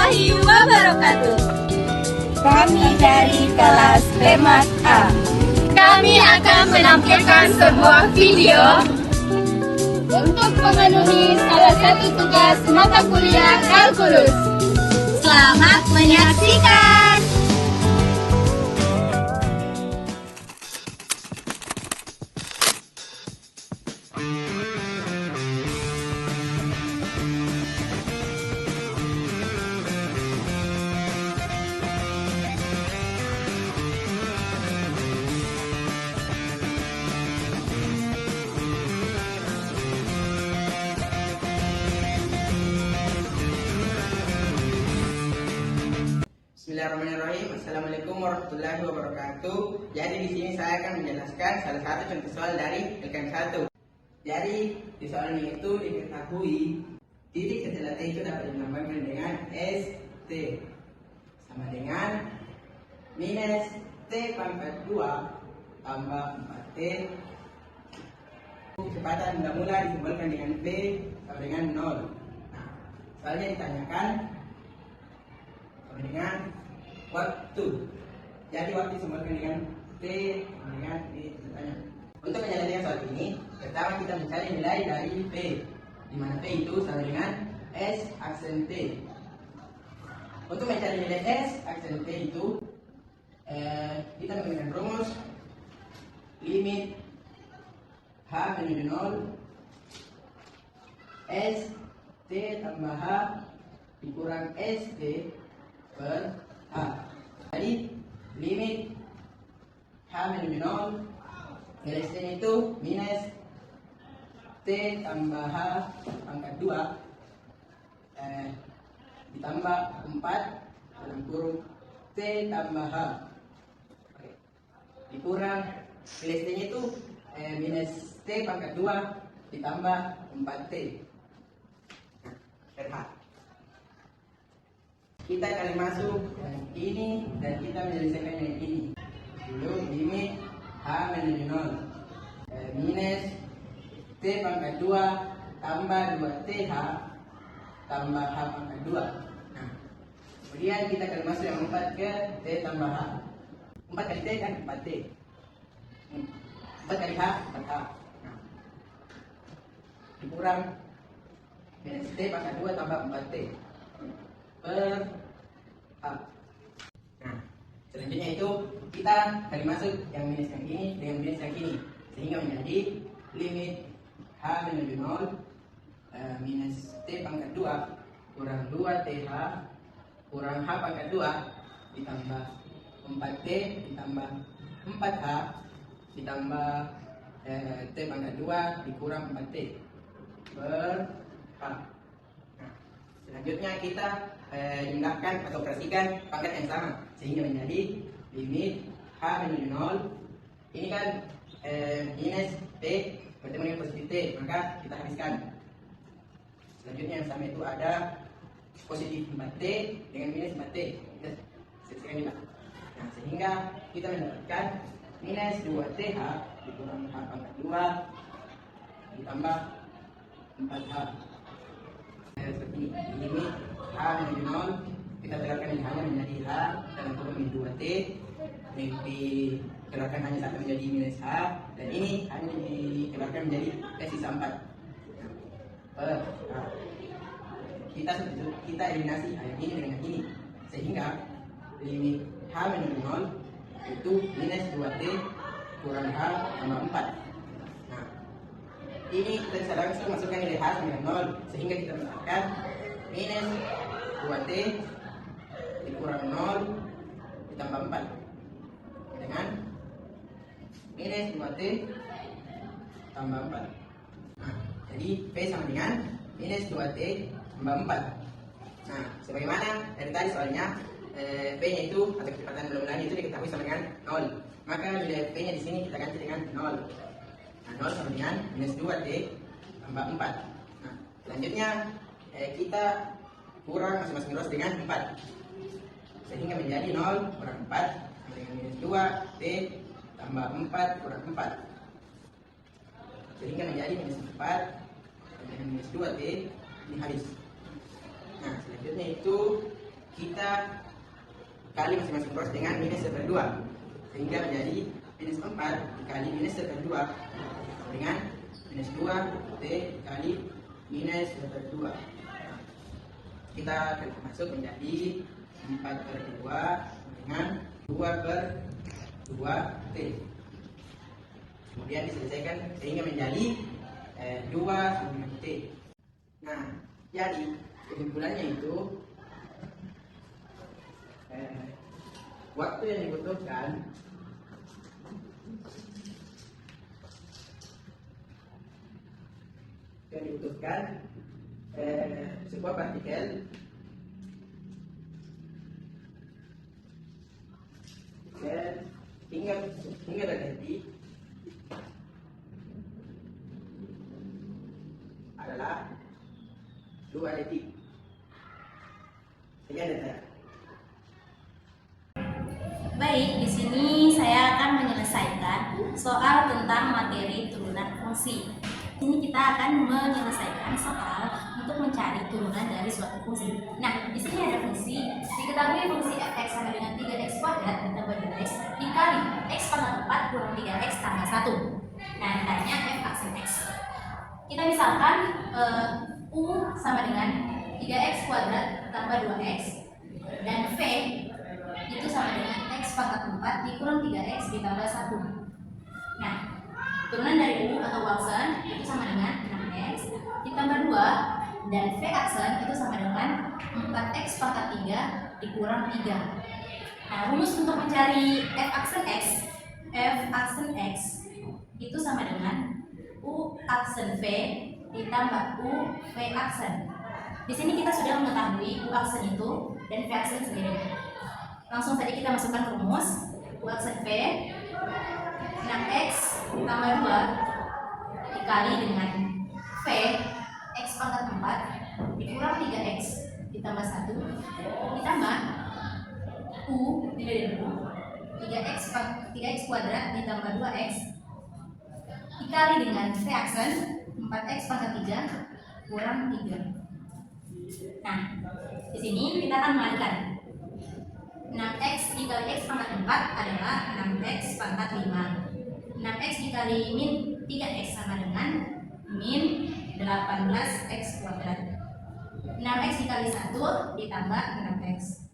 warahmatullahi wabarakatuh. Kami dari kelas Pemat A. Kami akan menampilkan sebuah video untuk memenuhi salah satu tugas mata kuliah kalkulus. Selamat menyaksikan. Bismillahirrahmanirrahim. Assalamualaikum warahmatullahi wabarakatuh. Jadi di sini saya akan menjelaskan salah satu contoh soal dari LKM1. Jadi di soal ini itu diketahui titik setelah T itu dapat dilambangkan dengan ST sama dengan minus T pangkat 2 tambah 4T. Kecepatan mula-mula disimbolkan dengan V sama dengan 0. Nah, soalnya ditanyakan sama dengan waktu. Jadi waktu disimbolkan dengan T dengan V. Untuk menyelesaikan soal ini, pertama kita mencari nilai dari P, di mana P itu sama dengan S aksen T. Untuk mencari nilai S aksen T itu, kita menggunakan rumus limit H menuju 0 S T tambah H dikurang ST per H. Jadi limit H menuju 0, nilai ST itu minus T tambah H pangkat 2 ditambah 4 dalam kurung T tambah H dikurang nilai ST nya itu minus T pangkat 2 ditambah 4T per H. Kita akan masuk yang ini dan kita menyelesaikan yang ini. Dulu limit H menuju 0 minus T pangkat 2 tambah 2TH tambah H pangkat 2. Nah, kemudian kita akan masuk yang 4 ke T tambah H. 4 kali T kan 4T. 4 kali H 4H. Nah, dikurang minus T pangkat 2 tambah 4T per H. Nah, selanjutnya itu kita akan masuk yang minus yang ini dengan minus yang ini, sehingga menjadi limit H menuju 0 minus T pangkat 2 kurang 2TH kurang H pangkat 2 ditambah 4T ditambah 4H ditambah T pangkat 2 dikurang 4T per H. Nah, selanjutnya kita indahkan atau operasikan pangkat yang sama, sehingga menjadi limit H menuju 0. Ini kan minus T bertemu dengan positif T, maka kita habiskan. Selanjutnya yang sama itu ada positif 4T dengan minus 4T. Kita selesaikan juga. Nah, sehingga kita mendapatkan minus 2TH dikurang H pangkat 2 ditambah 4H. Seperti ini, limit H menuju 0, kita tekankan ini hanya menjadi H dalam kurung min 2T, dikeluarkan hanya satu menjadi minus H, dan ini hanya dikeluarkan menjadi S sisa 4 per H. Kita eliminasi yang ini dengan yang ini, sehingga limit H menuju 0 itu minus 2T kurang H tambah 4. Ini kita bisa langsung masukkan nilai H dengan 0, sehingga kita mendapatkan minus 2T dikurang 0 ditambah 4 dengan minus 2T tambah 4. Nah, jadi P sama dengan minus 2T tambah 4. Nah, sebagaimana dari tadi soalnya P nya itu atau kecepatan mula-mulanya itu diketahui sama dengan 0, maka nilai P nya di sini kita ganti dengan 0. Nah, 0 sama dengan minus 2T tambah 4. Nah, selanjutnya kita kurang masing-masing ruas dengan 4, sehingga menjadi 0 kurang 4 dengan minus 2T tambah 4 kurang 4, sehingga menjadi minus 4 dengan minus 2T ini habis. Nah, selanjutnya itu kita kali masing-masing proses dengan minus 1/2, sehingga menjadi minus 4 dikali minus 1/2 dengan minus 2 T kali minus 1/2. Kita masuk menjadi 4/2 dengan 2/2 T. Kemudian diselesaikan sehingga menjadi 2 sama T. Nah, jadi kesimpulannya itu waktu yang dibutuhkan sebuah partikel tinggal terjadi adalah 2 detik. Sekian dari saya. Baik, di sini saya akan menyelesaikan soal tentang materi turunan fungsi. Di sini kita akan menyelesaikan soal untuk mencari turunan dari suatu fungsi. Nah, di sini ada fungsi. Diketahui fungsi f(x) sama dengan 3x kuadrat ditambah 2x dikali x pangkat 4 kurang 3x tambah 1. Nah, ditanya f aksen x. Kita misalkan u sama dengan 3x kuadrat tambah 2x dan v itu sama dengan x pangkat 4 dikurang 3x ditambah 1. Nah, turunan dari u atau aksen itu sama dengan 6x ditambah 2 dan v aksen itu sama dengan 4x pangkat 3 dikurang 3. Nah, rumus untuk mencari f aksen x itu sama dengan u aksen v ditambah u v aksen. Di sini kita sudah mengetahui u aksen itu dan v aksen sendiri. Langsung saja kita masukkan ke rumus. U aksen v 6x tambah 2 dikali dengan v x pangkat 4 dikurang 3x ditambah 1 ditambah u tidak ada 3x kuadrat ditambah 2x dikali dengan v aksen 4x pangkat 3 kurang 3. Nah, di sini kita akan mengalihkan 6x dikali x pangkat 4 adalah 6x pangkat 5. 6x dikali min 3x sama dengan min 18x kuadrat. 6x dikali 1 ditambah 6x.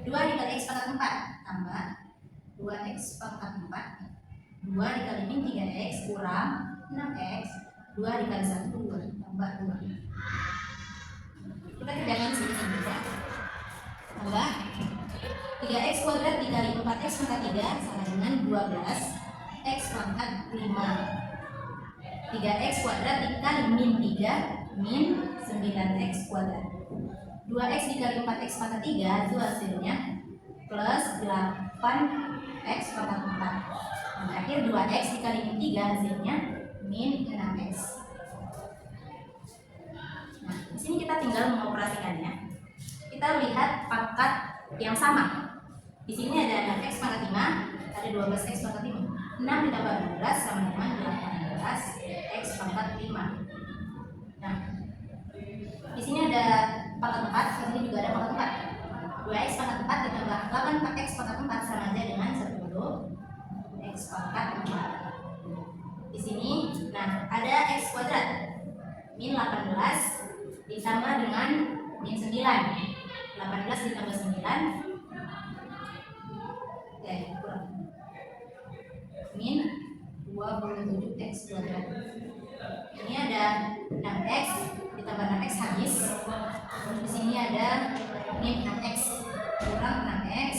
2 dikali x pangkat 4 tambah 2x pangkat 4. 2 dikali min 3x kurang 6x. 2 dikali 1 2 tambah 2. Kita kerjakan sini ya. Tambah 3x kuadrat dikali 4x pangkat 3 sama dengan 12x pangkat 5. 3x kuadrat dikali min 3 min 9x kuadrat. 2x dikali 4x pangkat 3 itu hasilnya plus 8x pangkat 4. Dan terakhir 2x dikali min 3 hasilnya min 6x. Nah, di sini kita tinggal mengoperasikannya. Kita lihat pangkat yang sama. Di sini ada 6x pangkat 5, ada 12x pangkat 5. 6 ditambah 12 sama dengan 18x pangkat 5. Nah, di sini ada pangkat 4, di sini juga ada pangkat 4. 2x pangkat 4 ditambah 8x pangkat 4 sama aja dengan 10x pangkat 4. Di sini, nah ada x kuadrat min 18 ditambah dengan min 9. 18 ditambah 9 kurang min 27x kuadrat. Ini ada 6x ditambah 6x habis. Di sini ada min 6x kurang 6x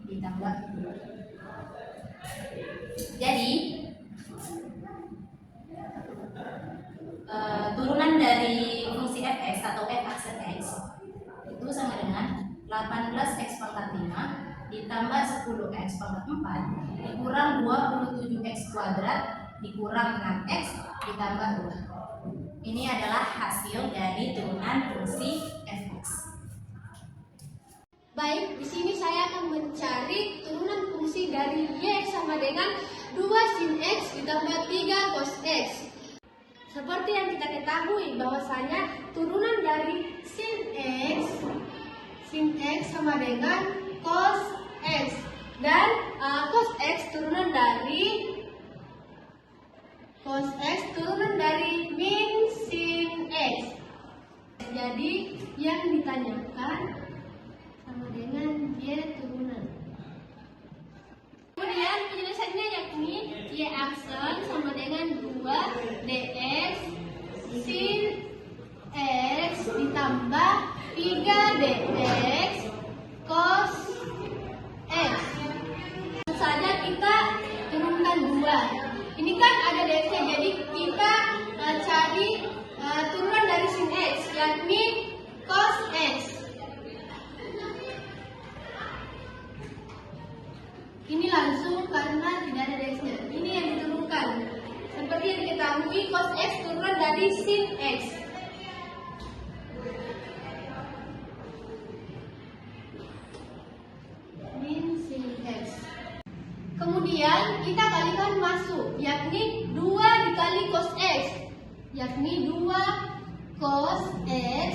ditambah 2. Jadi turunan dari fungsi f(x) atau f aksen x itu sama dengan 18x pangkat 5 ditambah 10x pangkat 4 dikurang 27x kuadrat dikurang 6x ditambah 2. Ini adalah hasil dari turunan fungsi f(x). Baik, di sini saya akan mencari turunan fungsi dari y sama dengan 2 sin x ditambah 3 cos x. Seperti yang kita ketahui bahwasanya turunan dari sin X sama dengan cos X. Dan cos X turunan dari min sin X. Jadi yang ditanyakan sama dengan Y turunan. Kemudian penjelasannya yakni Y aksen sama dengan 2 dx sin X ditambah 3 dx cos X. Langsung saja kita turunkan 2. Ini kan ada dx-nya, jadi kita cari turunan dari sin X, yakni cos X. Ini langsung karena tidak ada dx-nya. Ini yang diturunkan. Seperti yang diketahui, cos X turunan dari sin X. Min sin X. Kemudian kita kalikan masuk, yakni 2 dikali cos X, yakni 2 cos X.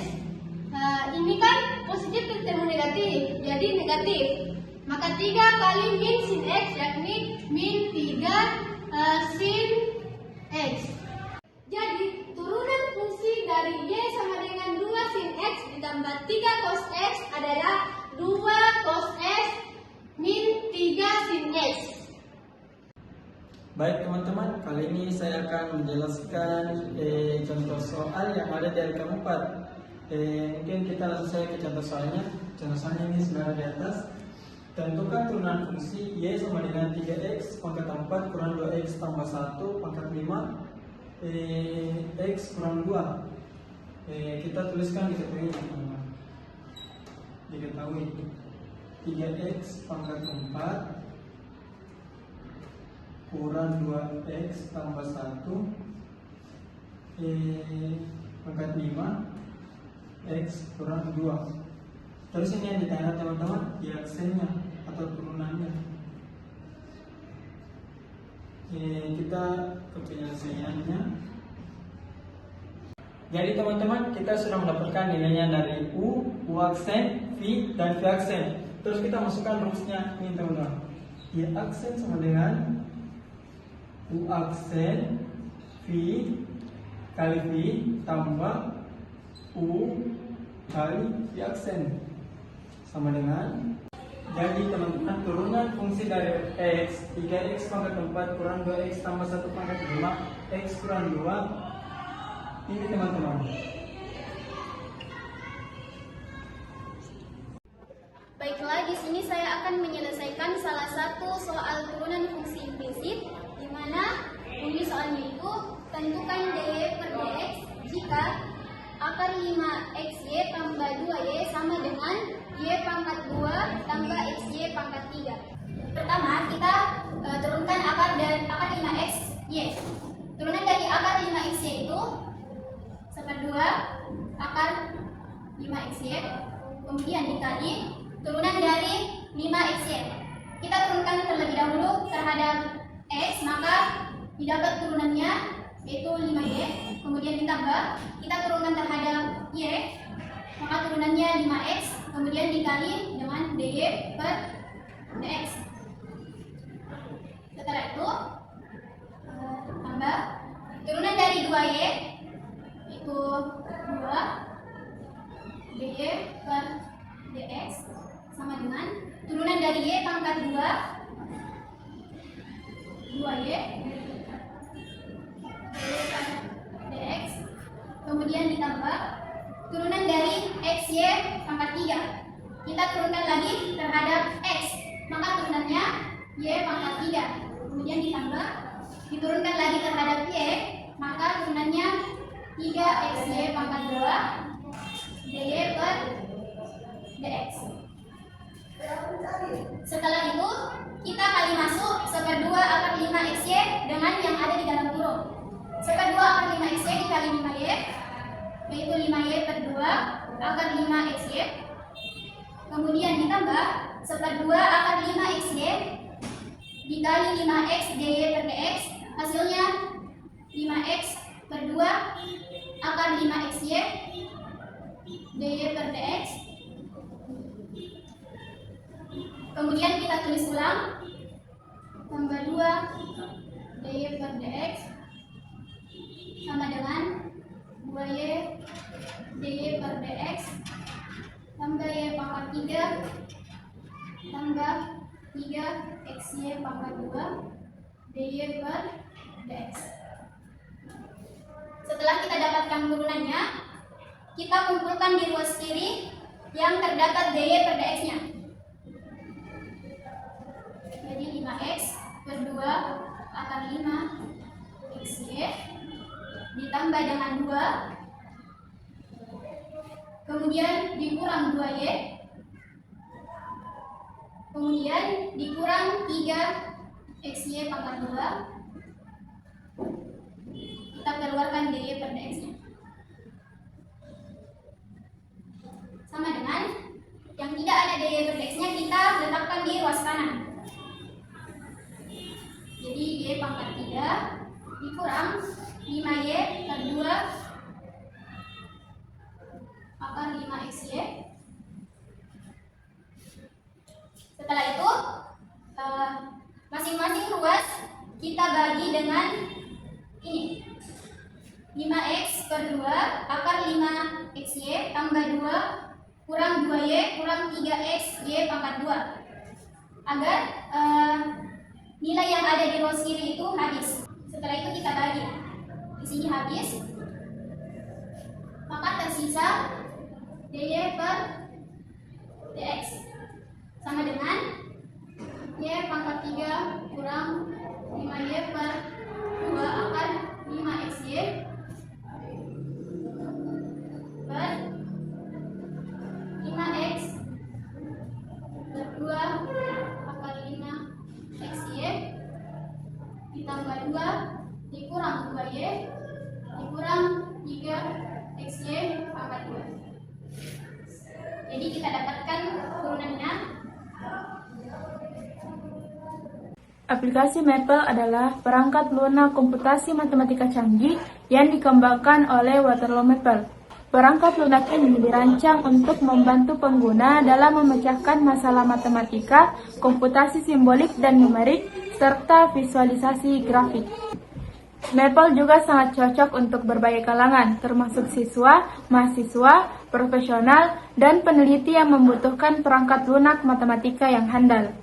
Ini kan positif ketemu negatif, jadi negatif. Maka 3 kali min sin X, yakni min 3 sin X. Jadi turunan fungsi dari Y sama dengan 2 sin X ditambah 3 cos X adalah 2 cos X min 3 sin X. Baik teman-teman, kali ini saya akan menjelaskan contoh soal yang ada di halaman 4. Mungkin kita langsung saja ke contoh soalnya. Contoh soalnya ini sudah di atas. Tentukan turunan fungsi Y sama dengan 3x pangkat 4 kurang 2x tambah 1 pangkat 5 x kurang 2. Kita tuliskan diketahui teman-teman. Diketahui 3x pangkat 4 kurang 2x tambah 1 pangkat 5 x kurang 2. Terus ini yang ditanya teman-teman, Y aksennya atau turunannya. Kita ke penyelesaiannya. Jadi teman-teman, kita sudah mendapatkan nilainya dari U aksen, V, dan V aksen. Terus kita masukkan rumusnya ini teman-teman. Y aksen sama dengan U aksen V kali V tambah U kali V aksen sama dengan, jadi teman-teman, turunan fungsi dari X 3x pangkat 4 kurang 2x tambah 1 pangkat 5 x kurang 2 ini teman-teman. Baiklah, di sini saya akan menyelesaikan salah satu soal turunan fungsi implisit, di mana bunyi soalnya itu tentukan dy per dx jika akar 5xy tambah 2y sama dengan y pangkat 2 tambah xy pangkat 3. Pertama, kita turunkan akar 5xy. Turunan dari akar 5xy itu seperdua akar 5xy, kemudian dikali turunan dari 5xy. Kita turunkan terlebih dahulu terhadap x, maka didapat turunannya yaitu 5y, kemudian ditambah, kita turunkan terhadap y, maka turunannya 5x, kemudian dikali dengan dy per dx. Setelah itu tambah turunan dari 2y itu 2 dy per dx sama dengan turunan dari y pangkat 2y dx, kemudian ditambah turunan dari xy pangkat 3. Kita turunkan lagi terhadap x, maka turunannya y pangkat 3, kemudian ditambah diturunkan lagi terhadap y, maka turunannya 3xy pangkat 2 dy per dx. Setelah itu kita kali masuk seperdua akar 5xy dengan yang ada di dalam kurung. Seperdua akar 5xy dikali 5y, yaitu 5y per 2 akar 5xy, kemudian ditambah seperdua akar 5xy dikali 5x dy per dx, hasilnya 5x per 2 akar 5xy dy per dx. Kemudian kita tulis ulang, tambah 2 dy per dx sama dengan 2y dy per dx tambah y pangkat 3 tambah 3xy pangkat 2 dy per dx. Setelah kita dapatkan turunannya, kita kumpulkan di ruas kiri yang terdapat dy per dx-nya. Jadi 5x per 2 akar 5 xy ditambah dengan 2, kemudian dikurang 2y, kemudian dikurang 3 xy pangkat 2. Kita keluarkan dy per dx-nya. Sama dengan yang tidak ada dy per dx-nya, kita letakkan di ruas kanan. Jadi y pangkat 3 dikurang 5y per 2 akar 5xy. Setelah itu masing-masing ruas kita bagi dengan ini, 5x per 2 akar 5xy tambah 2 kurang 2y kurang 3x y pangkat 2, agar nilai yang ada di ruas kiri itu habis. Setelah itu kita bagi, di sini habis, maka tersisa dy per dx sama dengan y pangkat 3 kurang 5y per 2 akar 5xy per 5x per 2 akar 5xy ditambah 2 dikurang 2y dikurang 3xy pangkat 2. Jadi kita dapatkan turunannya. Aplikasi Maple adalah perangkat lunak komputasi matematika canggih yang dikembangkan oleh Waterloo Maple. Perangkat lunak ini dirancang untuk membantu pengguna dalam memecahkan masalah matematika, komputasi simbolik dan numerik, serta visualisasi grafik. Maple juga sangat cocok untuk berbagai kalangan, termasuk siswa, mahasiswa, profesional, dan peneliti yang membutuhkan perangkat lunak matematika yang handal.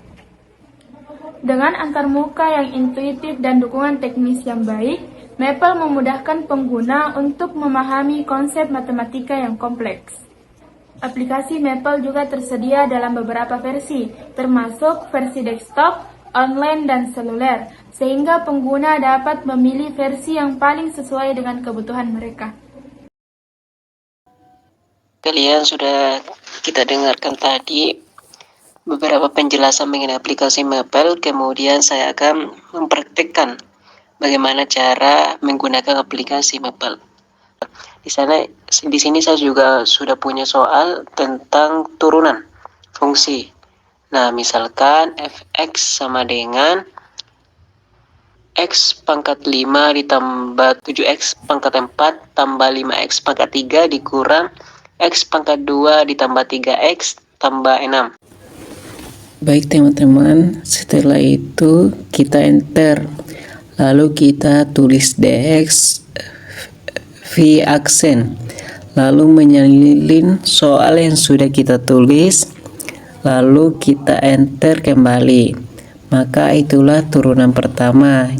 Dengan antarmuka yang intuitif dan dukungan teknis yang baik, Maple memudahkan pengguna untuk memahami konsep matematika yang kompleks. Aplikasi Maple juga tersedia dalam beberapa versi, termasuk versi desktop, online, dan seluler, sehingga pengguna dapat memilih versi yang paling sesuai dengan kebutuhan mereka. Kalian sudah kita dengarkan tadi beberapa penjelasan mengenai aplikasi Maple, kemudian saya akan mempraktikkan bagaimana cara menggunakan aplikasi Maple. Di sini saya juga sudah punya soal tentang turunan fungsi. Nah, misalkan fx sama dengan x pangkat 5 ditambah 7x pangkat 4 tambah 5x pangkat 3 dikurang x pangkat 2 ditambah 3x tambah 6. Baik teman-teman, setelah itu kita enter, lalu kita tulis dx v aksen, lalu menyalin soal yang sudah kita tulis, lalu kita enter kembali. Maka itulah turunan pertama.